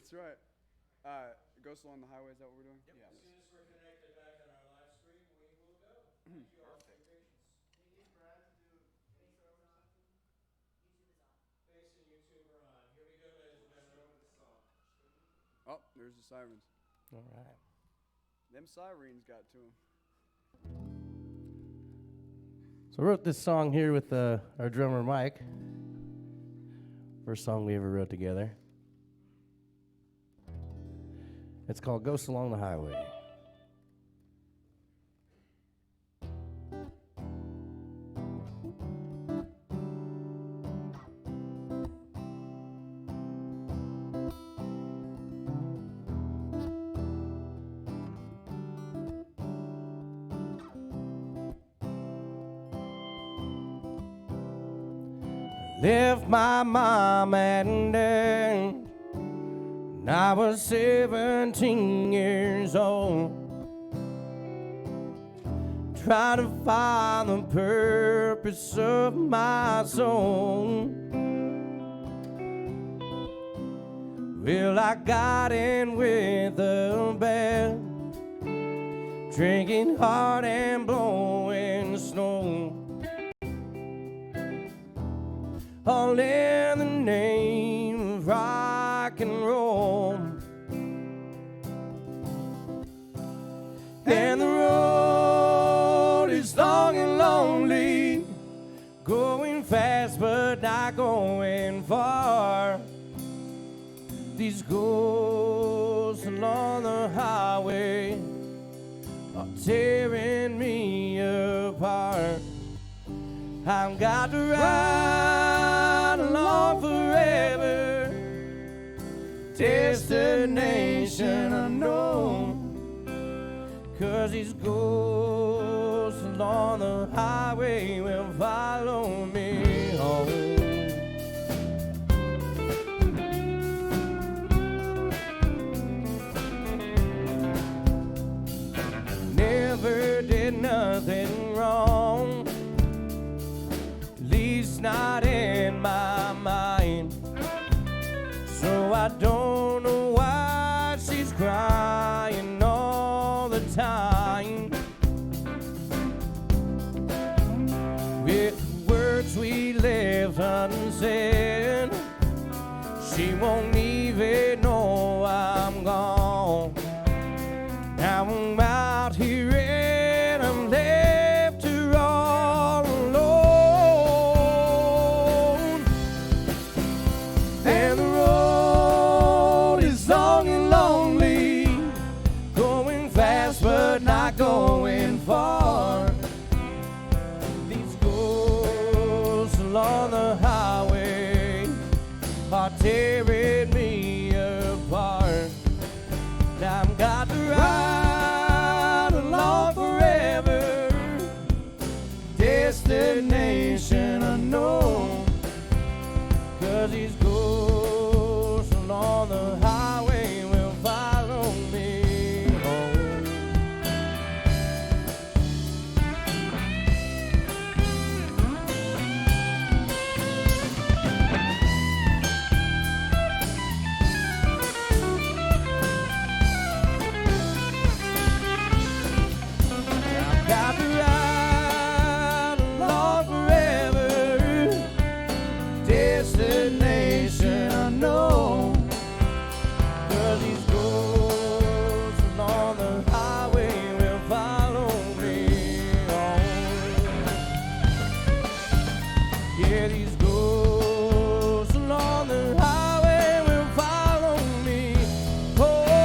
That's right. Ghost Along the Highway, is that what we're doing? Yep. Yeah. As soon as we're connected back on our live stream, we will go. Thank you all for your patience. Can you get Brad to do intro or something? Bass and YouTube are on. Here we go, ladies and gentlemen. With the song. Oh, there's the sirens. All right. Them sirens got to him. So I wrote this song here with our drummer Mike. First song we ever wrote together. It's called Ghosts Along the Highway. Left my mom and dad when I was 17 years old. Try to find the purpose of my soul. Well, I got in with a band, drinking hard and blowing snow, all in the name of rock and roll. And the road is long and lonely, going fast but not going far. These ghosts along the highway are tearing me apart. I've got to ride along forever, destination unknown. 'Cause these ghosts along the highway will follow me home. Never did nothing wrong, at least not in my mind. So I don't know why she's crying all the time. With words we left unsaid, she won't even know I'm gone. Now I'm out here and I'm left her all alone. And the road is long and lonely, going fast but not going far. These ghosts along the highway are tearing me apart. Now I've got to ride along forever, destination unknown. 'Cause these ghosts along the highway will follow me home. I've got to ride along forever, destination unknown. 'Cause these ghosts along the highway will follow me home. Yeah, these ghosts along the highway will follow me home.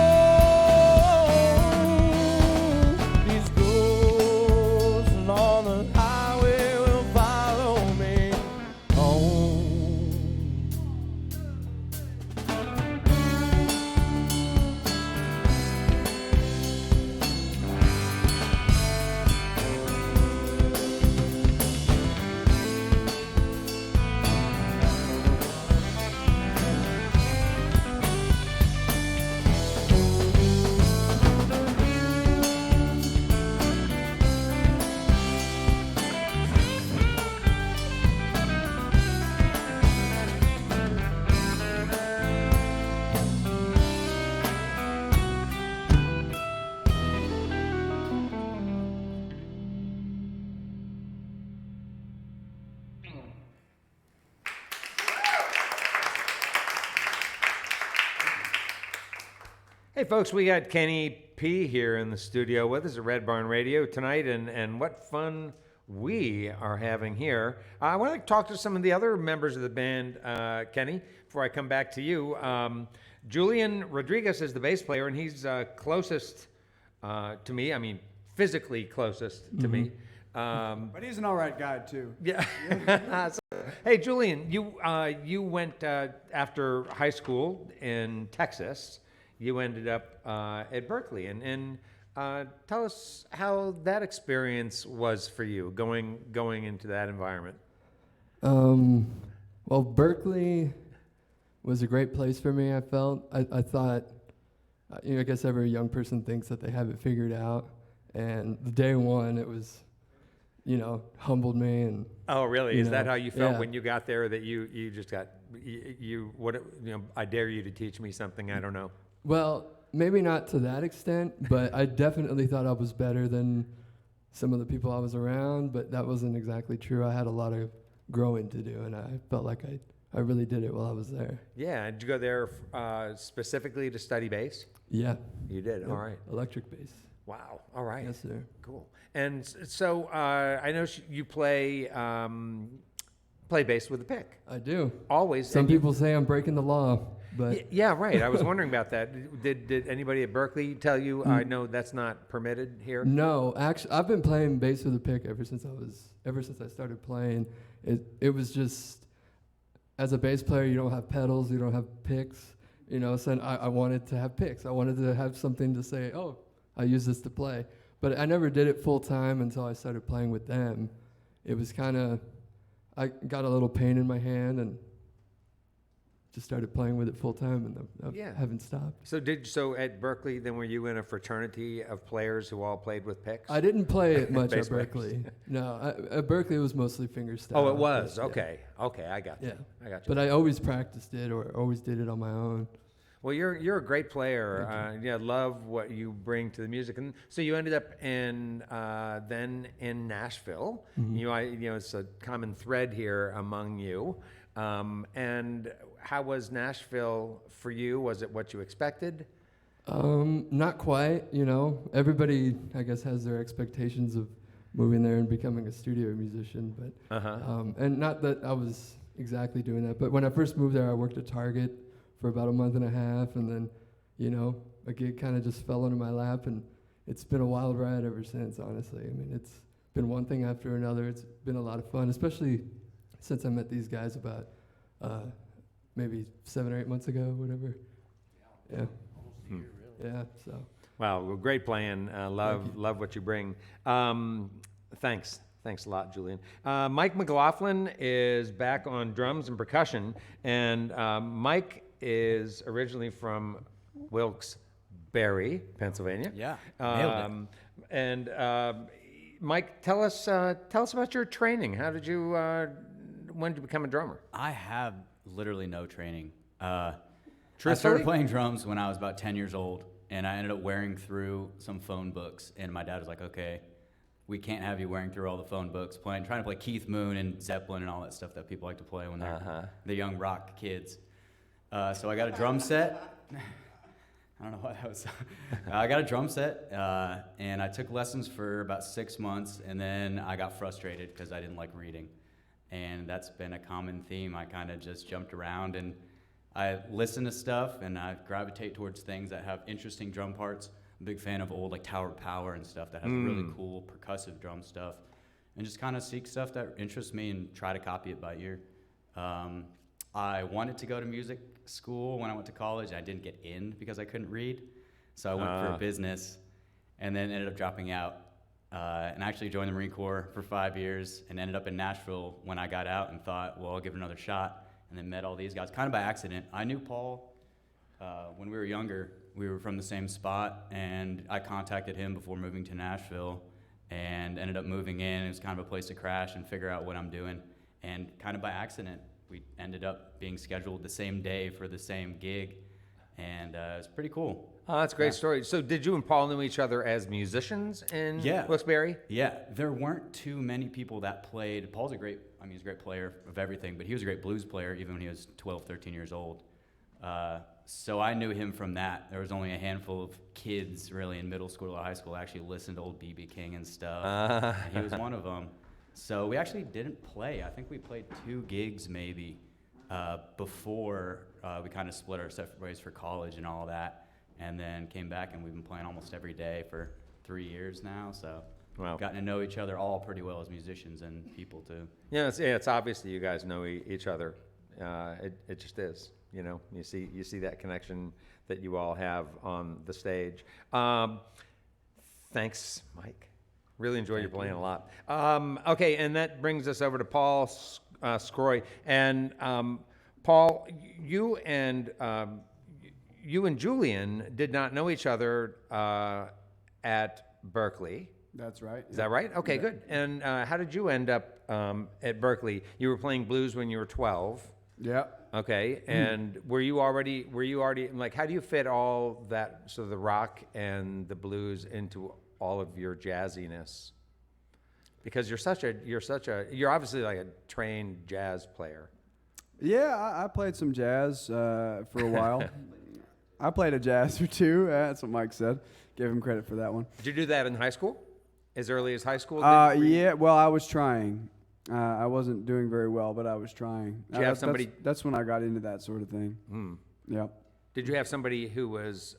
These ghosts along the highway will follow me home. Hey, folks, we got Kenny P here in the studio with us at Red Barn Radio tonight, and what fun we are having here. I want to talk to some of the other members of the band, Kenny, before I come back to you. Julian Rodriguez is the bass player, and he's closest to me. I mean, physically closest to me. But he's an all right guy, too. Yeah. Hey, Julian, you went after high school in Texas. You ended up at Berkeley, and tell us how that experience was for you, going into that environment. Well, Berkeley was a great place for me. I felt I thought, I guess every young person thinks that they have it figured out, and the day one it was, humbled me and. Oh, really? Is that know, how you felt yeah. when you got there? That you just got I dare you to teach me something I don't know. Well, maybe not to that extent, but I definitely thought I was better than some of the people I was around, but that wasn't exactly true. I had a lot of growing to do, and I felt like I really did it while I was there. Yeah. Did you go there specifically to study bass? Yeah. You did. Yep. All right. Electric bass. Wow. All right. Yes, sir. Cool. And so I know you play bass with a pick. I do. Always. Some and you- people say I'm breaking the law, but Yeah, right. I was wondering about that. Did anybody at Berkeley tell you? I know that's not permitted here. no, actually, I've been playing bass with a pick ever since I started playing. It was just, as a bass player, you don't have pedals, you don't have picks, so I wanted to have picks. I wanted to have something to say, oh, I use this to play. But I never did it full time until I started playing with them. It was I got a little pain in my hand and just started playing with it full time, and I Yeah. haven't stopped. So at Berkeley, then were you in a fraternity of players who all played with picks? I didn't play it much Bass at Berkeley. No, at Berkeley it was mostly fingerstyle. Oh, it was. Yeah. Okay. Okay, I got you. Yeah. I got you. But I always practiced it or always did it on my own. Well, you're a great player. Yeah, love what you bring to the music, and so you ended up then in Nashville. It's a common thread here among you. And how was Nashville for you? Was it what you expected? Not quite, Everybody, I guess, has their expectations of moving there and becoming a studio musician, but and not that I was exactly doing that. But when I first moved there, I worked at Target for about a month and a half, and then, a gig kind of just fell into my lap, and it's been a wild ride ever since, honestly. I mean, it's been one thing after another. It's been a lot of fun, especially since I met these guys about maybe 7 or 8 months ago, whatever. Yeah. Yeah, so. Wow, well, great playing. Love what you bring. Thanks a lot, Julian. Mike McLaughlin is back on drums and percussion, and Mike is originally from Wilkes-Barre, Pennsylvania. Yeah, nailed it. And Mike, tell us about your training. How did you? When did you become a drummer? I have literally no training. I Truthfully? started playing drums when I was about 10 years old, and I ended up wearing through some phone books. And my dad was like, "Okay, we can't have you wearing through all the phone books, trying to play Keith Moon and Zeppelin and all that stuff that people like to play when they're the young rock kids." So I got a drum set. I don't know why that was. I got a drum set, and I took lessons for about 6 months, and then I got frustrated because I didn't like reading. And that's been a common theme. I kind of just jumped around, and I listen to stuff, and I gravitate towards things that have interesting drum parts. I'm a big fan of old, like Tower Power and stuff that has really cool percussive drum stuff, and just kind of seek stuff that interests me and try to copy it by ear. I wanted to go to music school when I went to college. I didn't get in because I couldn't read, so I went for business, and then ended up dropping out. And I actually joined the Marine Corps for 5 years and ended up in Nashville when I got out and thought, well, I'll give it another shot, and then met all these guys kind of by accident. I knew Paul when we were younger. We were from the same spot, and I contacted him before moving to Nashville and ended up moving in. It was kind of a place to crash and figure out what I'm doing. And kind of by accident, we ended up being scheduled the same day for the same gig, and it was pretty cool. Oh, that's a great story. So did you and Paul know each other as musicians in Wilkes-Barre? Yeah, there weren't too many people that played. Paul's he's a great player of everything, but he was a great blues player even when he was 12, 13 years old. so I knew him from that. There was only a handful of kids really in middle school or high school that actually listened to old B.B. King and stuff. And he was one of them. So we actually didn't play. I think we played 2 gigs maybe before we kind of split our separate ways for college and all that, and then came back, and we've been playing almost every day for 3 years now. So Wow. we've gotten to know each other all pretty well as musicians and people too. Yeah, it's obvious that you guys know each other. It just is. You know, you see that connection that you all have on the stage. Thanks, Mike. Really enjoy your playing a lot. Okay, and that brings us over to Paul Scroy. And Paul, you and Julian did not know each other at Berkeley. That's right. Is that right? Okay, good. And how did you end up at Berkeley? You were playing blues when you were 12. Yeah. Okay, and were you already like, how do you fit all that, so the rock and the blues into all of your jazziness? Because you're obviously like a trained jazz player. Yeah, I played some jazz for a while. I played a jazz or 2. That's what Mike said. Give him credit for that one. Did you do that in high school? As early as high school? Yeah, well, I was trying. I wasn't doing very well, but I was trying. Did you have somebody? That's when I got into that sort of thing. Yeah. Did you have somebody who was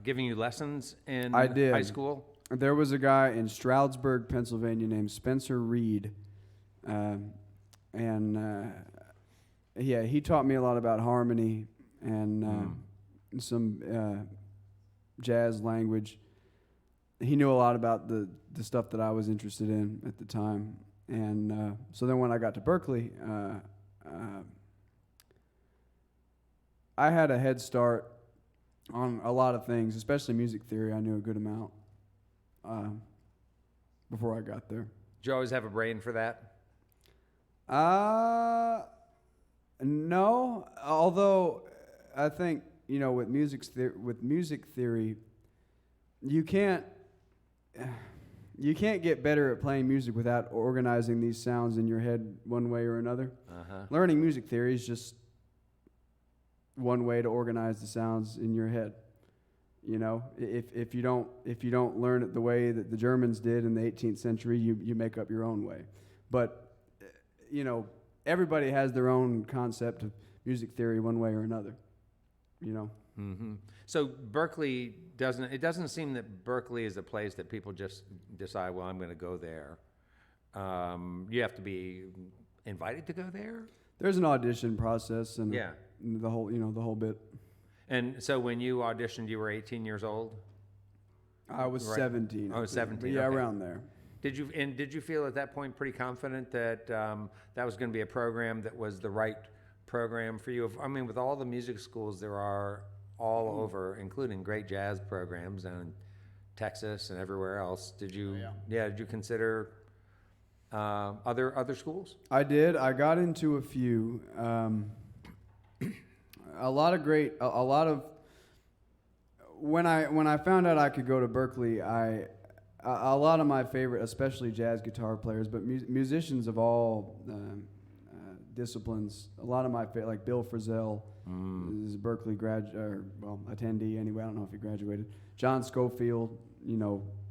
giving you lessons in I did. high school? There was a guy in Stroudsburg, Pennsylvania named Spencer Reed. Yeah, he taught me a lot about harmony and some jazz language. He knew a lot about the stuff that I was interested in at the time. And so then when I got to Berkeley, I had a head start on a lot of things, especially music theory. I knew a good amount before I got there. Did you always have a brain for that? No. Although I think, with music theory, you can't get better at playing music without organizing these sounds in your head one way or another. Learning music theory is just one way to organize the sounds in your head. If you don't learn it the way that the Germans did in the 18th century, you make up your own way. But everybody has their own concept of music theory one way or another. Mm-hmm. So Berkeley doesn't seem that Berkeley is a place that people just decide, well, I'm going to go there. You have to be invited to go there. There's an audition process and Yeah. the whole bit. And so when you auditioned, you were 18 years old? I was Right. 17. Oh, 17, But yeah, okay. around there. Did you feel at that point pretty confident that that was going to be a program that was the right program for you? I mean, with all the music schools there are all over, including great jazz programs in Texas and everywhere else, did you did you consider other schools? I did. I got into a few. When I found out I could go to Berkeley, a lot of my favorite, especially jazz guitar players, but musicians of all disciplines, a lot of my favorite, like Bill Frisell, is a Berkeley attendee anyway. I don't know if he graduated. John Schofield,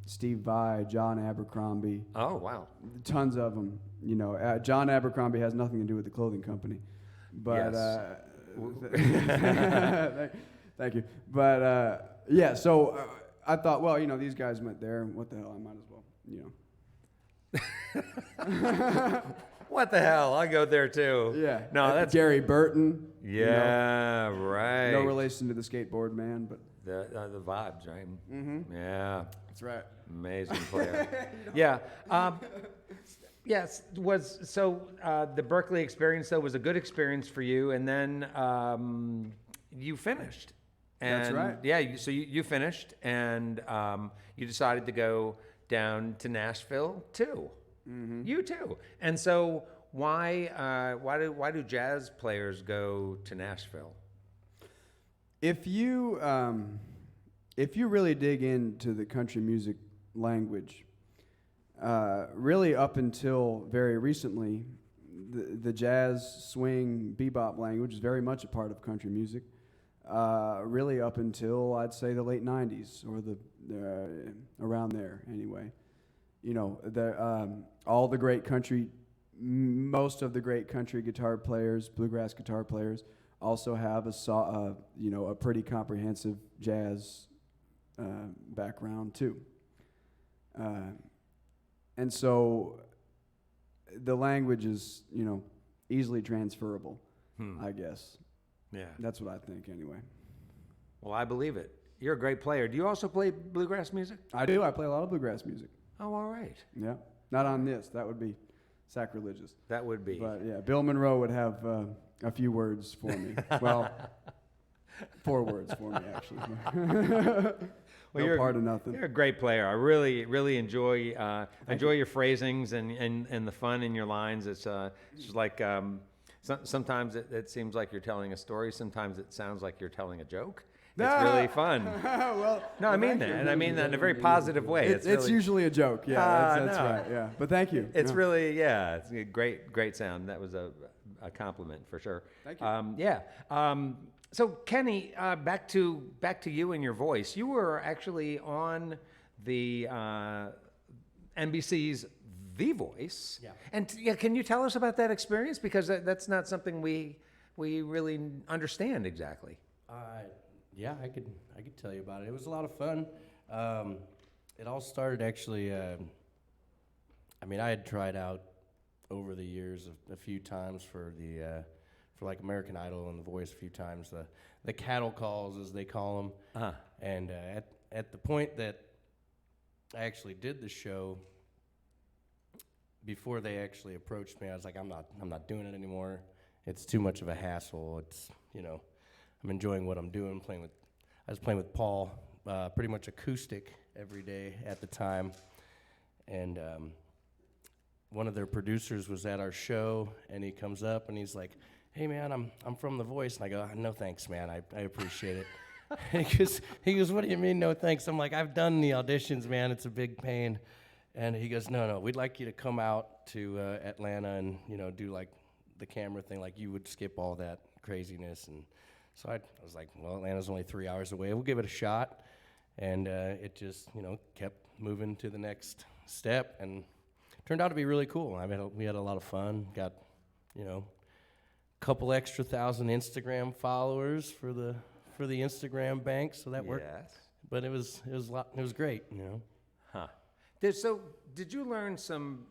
Steve Vai, John Abercrombie. Oh, wow. Tons of them. John Abercrombie has nothing to do with the clothing company, but Yes. thank you. But yeah, so I thought, well, these guys went there. What the hell? I might as well, What the hell? I go there too. Yeah. No, that's Gary Burton. yeah, right. No relation to the skateboard man, but The vibes, right? Mm-hmm. Yeah. that's right. Amazing player. Yeah. Yes. The Berkeley experience though was a good experience for you, and then you finished. And, That's right. Yeah. So you finished, and you decided to go down to Nashville too. Mm-hmm. You too. And so why do jazz players go to Nashville? If you really dig into the country music language, really up until very recently, the jazz, swing, bebop language is very much a part of country music. really up until I'd say the late '90s or around there anyway. You know, all the great country, most of the great country guitar players, bluegrass guitar players, also have a pretty comprehensive jazz background too. And so the language is, easily transferable, I guess. Yeah. That's what I think anyway. Well, I believe it. You're a great player. Do you also play bluegrass music? I do. I play a lot of bluegrass music. Oh, all right. Yeah. Not on this. That would be sacrilegious. That would be. But yeah, Bill Monroe would have a few words for me. Well, 4 words for me, actually. Well, No part of nothing. You're a great player. I really, really enjoy your phrasings and the fun in your lines. It's just like sometimes it seems like you're telling a story. Sometimes it sounds like you're telling a joke. It's really fun. No, I mean that, and I mean that in a very positive way. It's really, usually a joke. Yeah, that's no. right. Yeah, but thank you. It's Yeah. really, it's a great sound. That was a compliment for sure. Thank you. So Kenny, back to you and your voice. You were actually on the NBC's The Voice. Yeah. And can you tell us about that experience? Because that's not something we really understand exactly. Yeah, I could tell you about it. It was a lot of fun. It all started actually. I had tried out over the years a few times for like American Idol and The Voice a few times. The cattle calls, as they call them. Uh-huh. And at the point that I actually did the show, before they actually approached me, I was like, I'm not doing it anymore. It's too much of a hassle. It's I'm enjoying what I'm doing. I was playing with Paul, pretty much acoustic every day at the time, and one of their producers was at our show, and he comes up and he's like, "Hey man, I'm from The Voice," and I go, "No thanks, man. I appreciate it." he goes, "What do you mean, no thanks?" I'm like, "I've done the auditions, man. It's a big pain." And he goes, "No, we'd like you to come out to Atlanta and do like the camera thing, like you would skip all that craziness." And so I was like, well, Atlanta's only 3 hours away. We'll give it a shot. And it just, kept moving to the next step, and turned out to be really cool. We had a lot of fun. Got, a couple extra 1,000 Instagram followers for the Instagram bank, so that worked. Yes. But it was great, Huh. Did you learn some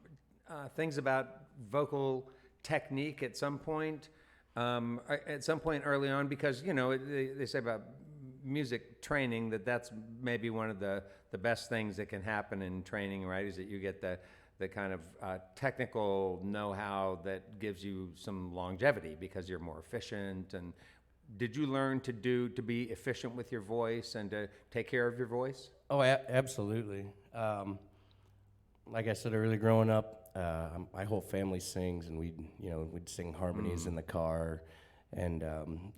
things about vocal technique at some point? Early on, because they say about music training that's maybe one of the best things that can happen in training, right? Is that you get the kind of technical know-how that gives you some longevity because you're more efficient. And did you learn to be efficient with your voice and to take care of your voice? Oh, absolutely. Like I said earlier, growing up, my whole family sings, and we'd sing harmonies in the car, and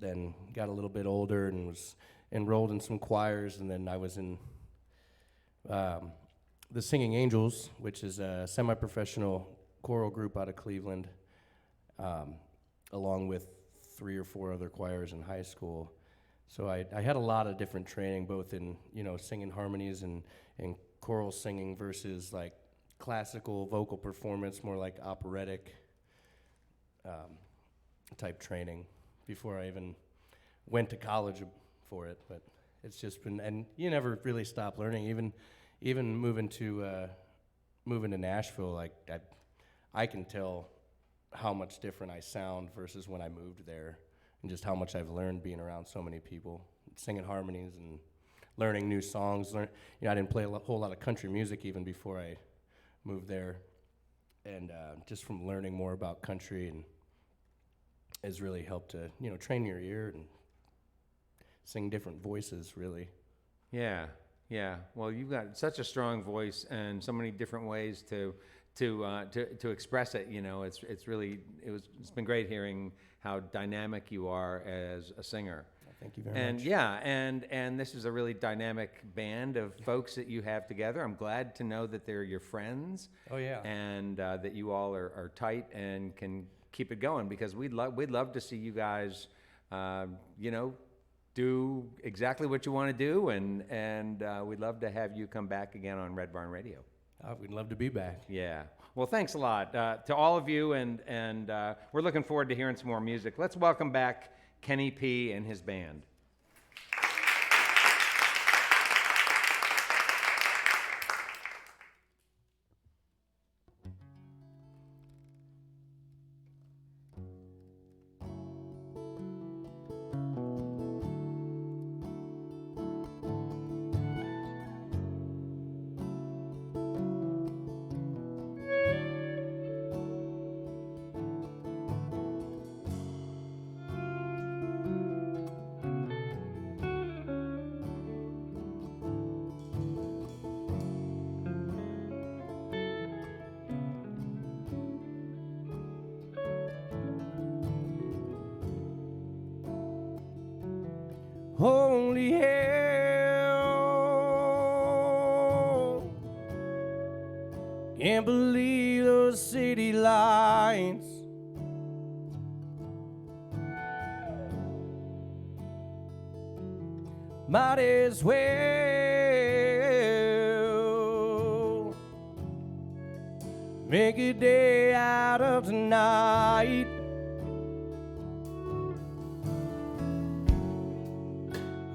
then got a little bit older and was enrolled in some choirs, and then I was in the Singing Angels, which is a semi-professional choral group out of Cleveland, along with 3 or 4 other choirs in high school. So I had a lot of different training, both in singing harmonies and choral singing versus like classical vocal performance, more like operatic type training, before I even went to college for it. But it's just been, and you never really stop learning. Even moving to Nashville, like I can tell how much different I sound versus when I moved there, and just how much I've learned being around so many people, singing harmonies and learning new songs. I didn't play a whole lot of country music even before I moved there, and just from learning more about country and has really helped to train your ear and sing different voices, really. Yeah. Well, you've got such a strong voice and so many different ways to express it. It's been great hearing how dynamic you are as a singer. Thank you very much. And this is a really dynamic band of folks that you have together. I'm glad to know that they're your friends. Oh yeah. And that you all are tight and can keep it going, because we'd love to see you guys, do exactly what you want to do, and we'd love to have you come back again on Red Barn Radio. We'd love to be back. Yeah. Well, thanks a lot to all of you, and we're looking forward to hearing some more music. Let's welcome back Kenny P and his band. Holy hell, can't believe those city lights. Might as well make a day out of tonight.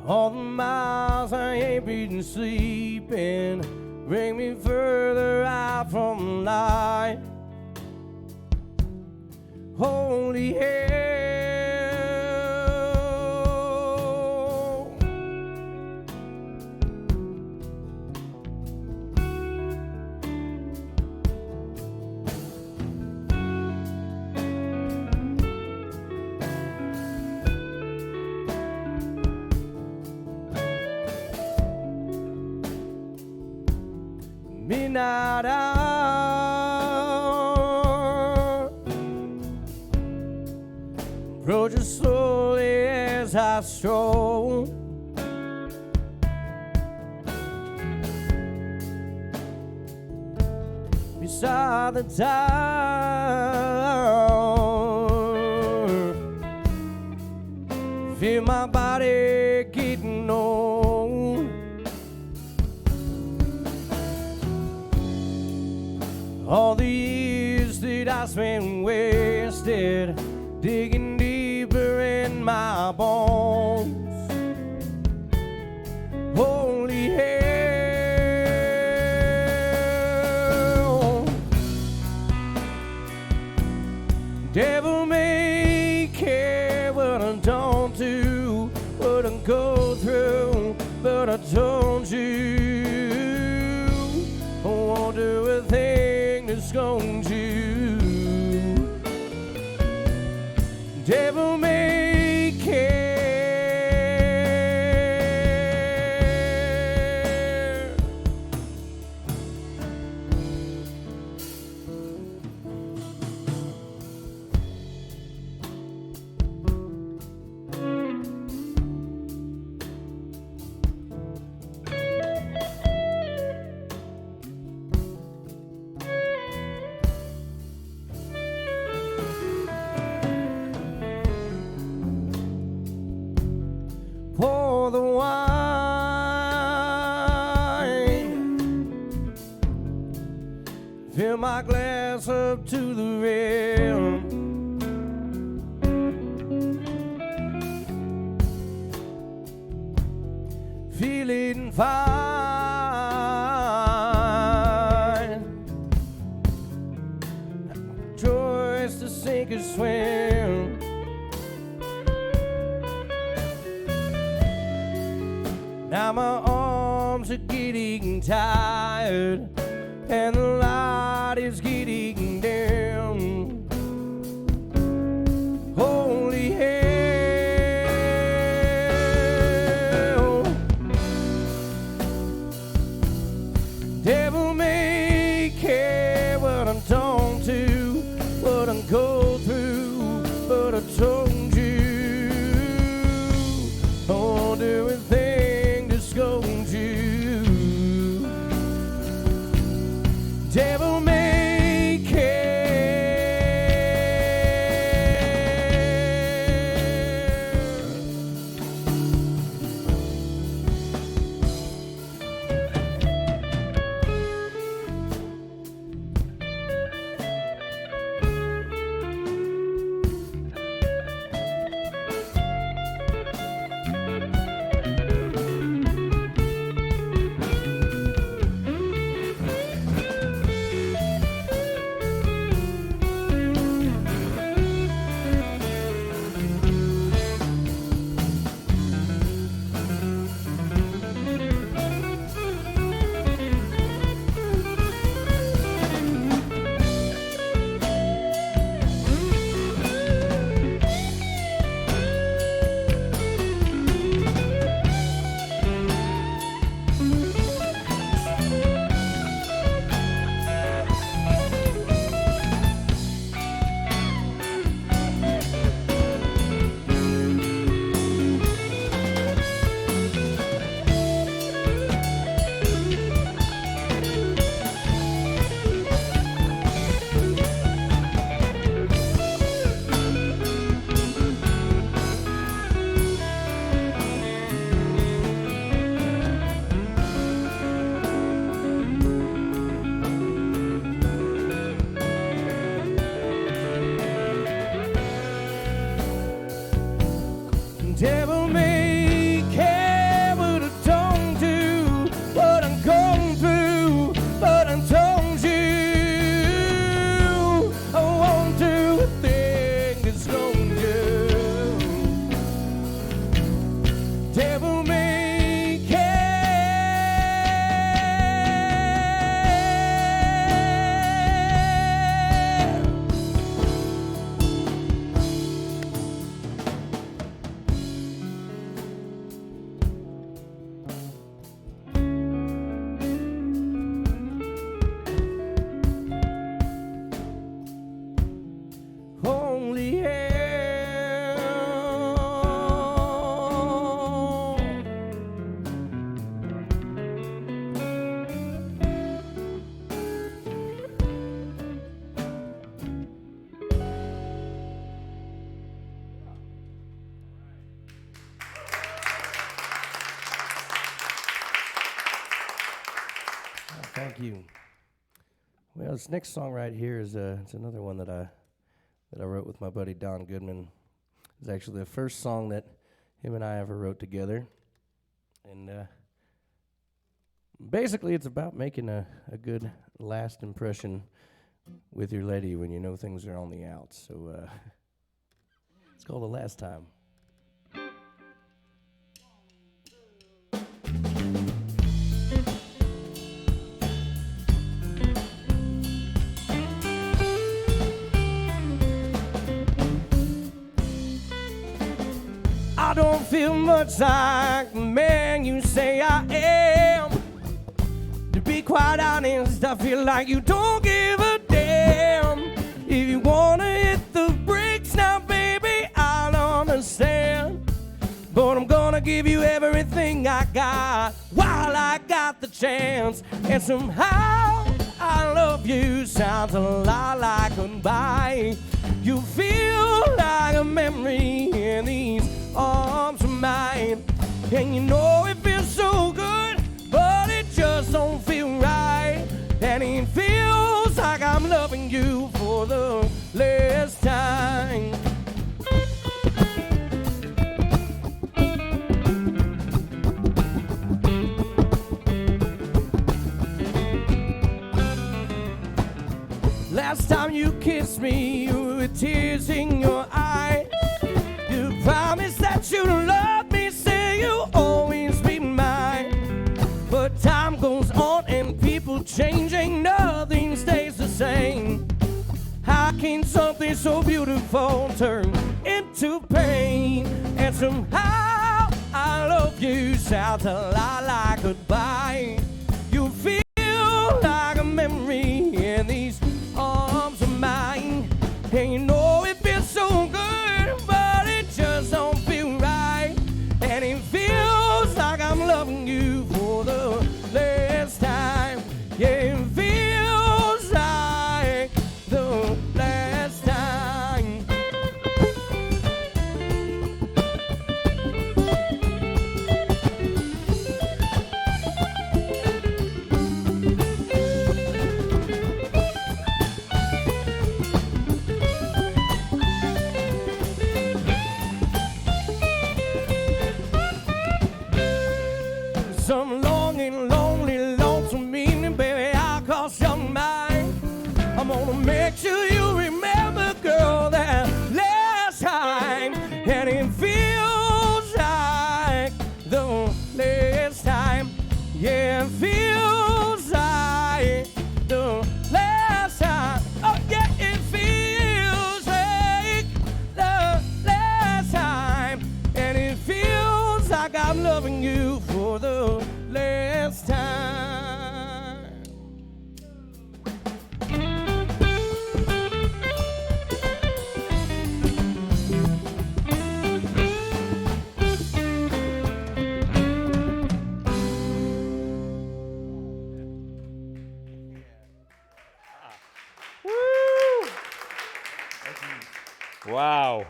All the miles I ain't been sleeping bring me further out from the light. Holy hell, midnight hour approaches slowly as I stroll. Beside the tower, feel my body getting old. All the years that I spent wasted digging deeper in my bones. Holy hell, devil may care what I don't do, what I go through, but I told you I won't do a thing that's going to. Devil may care. Pour the wine, fill my glass up to the rim. Feeling fine, choice to sink or swim. Now my arms are getting tired and the light is getting dim. Holy hell, devil may care what I'm torn to, what I go through, but I told you I won't do a thing that's going to. Devil may care. Thank you. Well, this next song right here is it's another one that I wrote with my buddy Don Goodman. It's actually the first song that him and I ever wrote together, and basically it's about making a good last impression with your lady when you know things are on the outs. So it's called The Last Time. I don't feel much like the man you say I am. To be quite honest, I feel like you don't give a damn. If you wanna hit the brakes now, baby, I'll understand. But I'm gonna give you everything I got while I got the chance. And somehow I love you sounds a lot like goodbye. You feel like a memory in these arms of mine. And you know it feels so good, but it just don't feel right. And it feels like I'm loving you for the last time. Last time you kissed me with tears in your eyes, you promised that you'd love me, say you'll always be mine. But time goes on and people changing, nothing stays the same. How can something so beautiful turn into pain? And somehow I love you sounds a lot like goodbye. You feel like a memory in these arms of mine. And you know it feels so good, but it just don't feel right. And it feels like I'm loving you for the last time. Yeah, it feels like the last time. Some long and lonely, lonesome meaning, baby, I'll call some mine. I'm gonna make sure you remember, girl, that last time. And it feels like the last time. Yeah, it feels like the last time. Oh, yeah, it feels like the last time. And it feels like I'm loving you for the last time. Wow.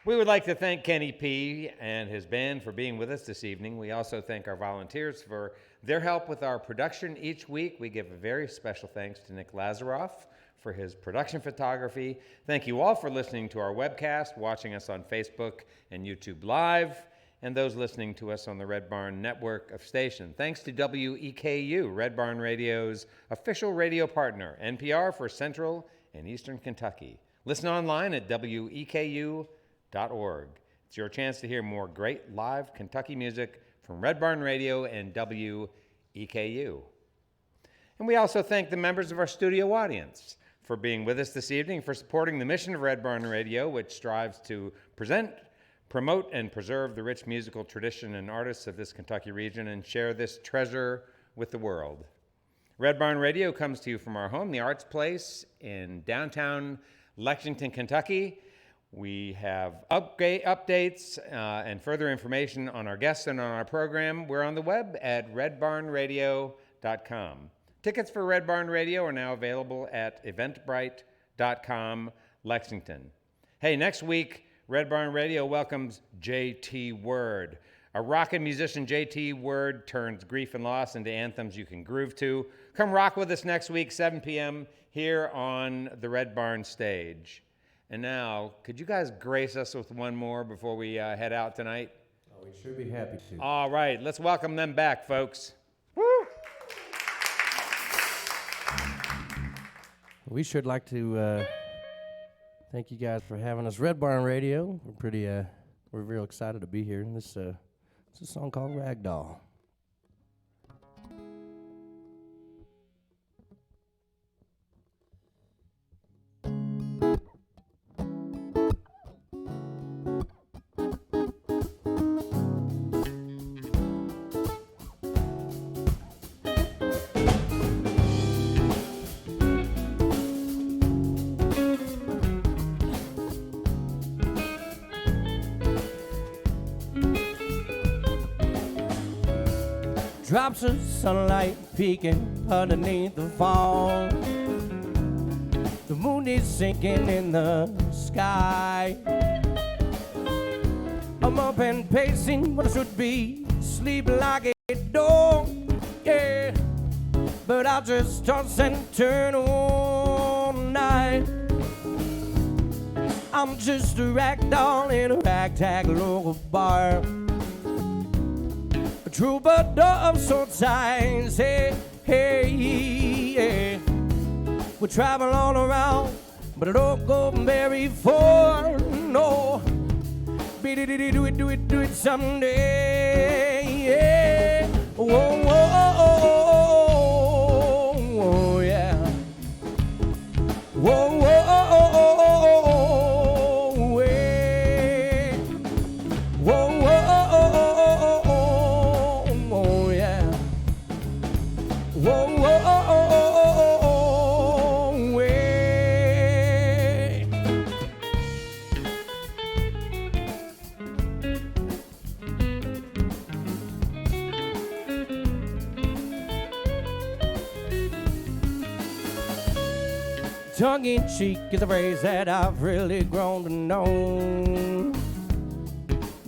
We would like to thank Kenny P. and his band for being with us this evening. We also thank our volunteers for their help with our production each week. We give a very special thanks to Nick Lazaroff for his production photography. Thank you all for listening to our webcast, watching us on Facebook and YouTube Live, and those listening to us on the Red Barn network of stations. Thanks to WEKU, Red Barn Radio's official radio partner, NPR for Central and Eastern Kentucky. Listen online at WEKU.org. It's your chance to hear more great live Kentucky music from Red Barn Radio and WEKU. And we also thank the members of our studio audience for being with us this evening, for supporting the mission of Red Barn Radio, which strives to present, promote, and preserve the rich musical tradition and artists of this Kentucky region and share this treasure with the world. Red Barn Radio comes to you from our home, the Arts Place in downtown Lexington, Kentucky. We have updates and further information on our guests and on our program. We're on the web at redbarnradio.com. Tickets for Red Barn Radio are now available at eventbrite.com, Lexington. Hey, next week, Red Barn Radio welcomes J.T. Word. A rockin' musician, JT Word, turns grief and loss into anthems you can groove to. Come rock with us next week, 7 p.m. here on the Red Barn stage. And now, could you guys grace us with one more before we head out tonight? Oh, we should be happy to. All right, let's welcome them back, folks. We should like to thank you guys for having us. Red Barn Radio. We're real excited to be here. It's a song called Ragdoll. Drops of sunlight peeking underneath the fall. The moon is sinking in the sky. I'm up and pacing what I should be, sleeping like a dog, yeah. But I just toss and turn all night. I'm just a ragdoll in a ragtag local bar. A troubadour of sort signs, hey, hey, yeah. We travel all around, but I don't go very far, no. Do it someday, yeah. Whoa, whoa, whoa, yeah. Whoa, whoa, yeah. Whoa, whoa, yeah. Whoa, whoa, yeah. Tongue-in-cheek is a phrase that I've really grown to know.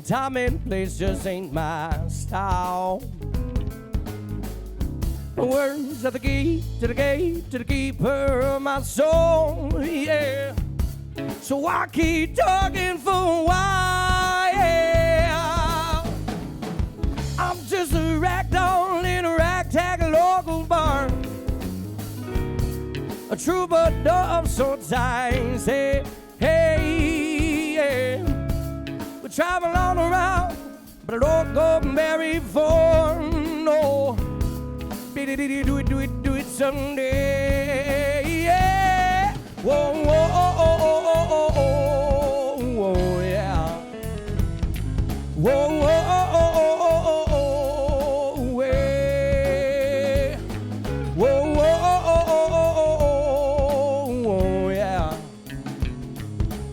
Time and place just ain't my style. The words are the key to the gate, to the keeper of my soul, yeah. So I keep talking for a while, yeah. I'm just a ragdoll in a ragtag local bar. A troubadour of sorts, I say, hey, yeah. We travel all around, but I don't go very far, no. Do it someday, yeah. Whoa, whoa, yeah. Whoa, whoa, yeah. Whoa, whoa, yeah.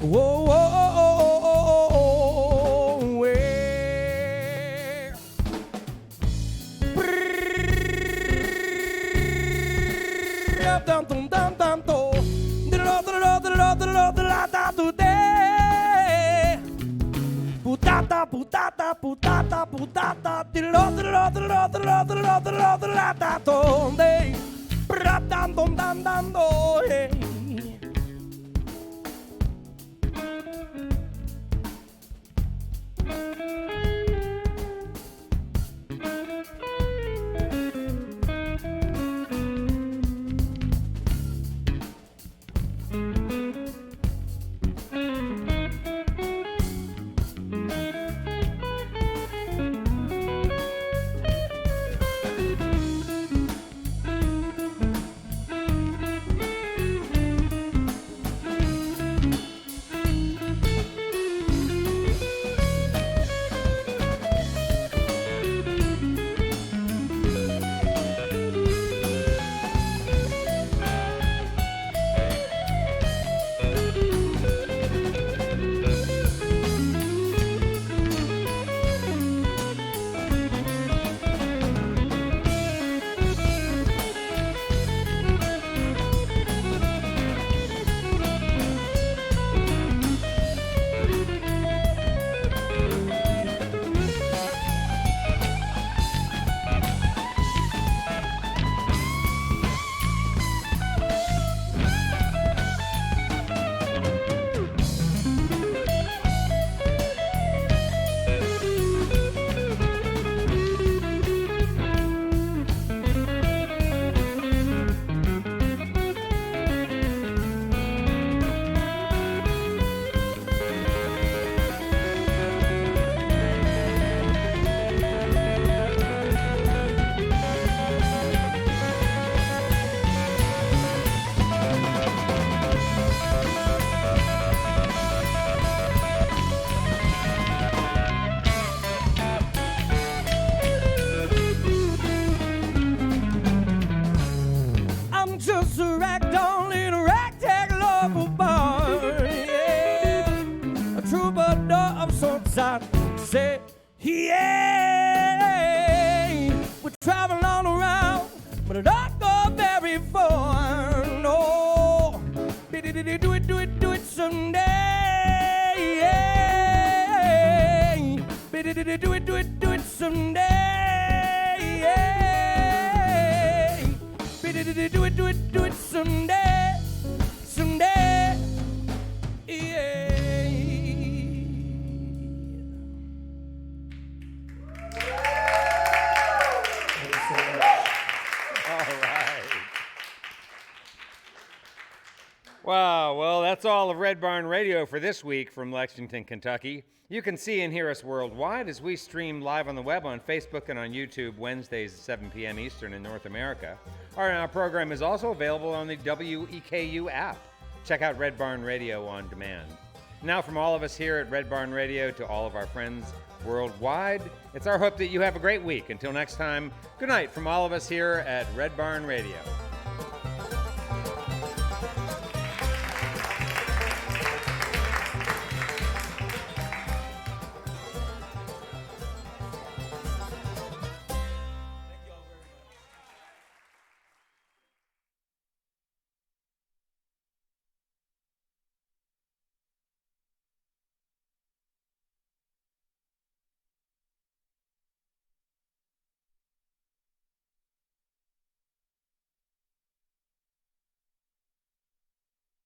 Whoa, whoa, yeah. Dum dum dum dum do. Putata, putata, putata, putata, but I don't go very far. No, do it someday. Do it someday. Do it someday. Someday. Yeah. Wow, well, that's all of Red Barn Radio for this week from Lexington, Kentucky. You can see and hear us worldwide as we stream live on the web on Facebook and on YouTube Wednesdays at 7 p.m. Eastern in North America. Our program is also available on the WEKU app. Check out Red Barn Radio on demand. Now, from all of us here at Red Barn Radio to all of our friends worldwide, it's our hope that you have a great week. Until next time, good night from all of us here at Red Barn Radio.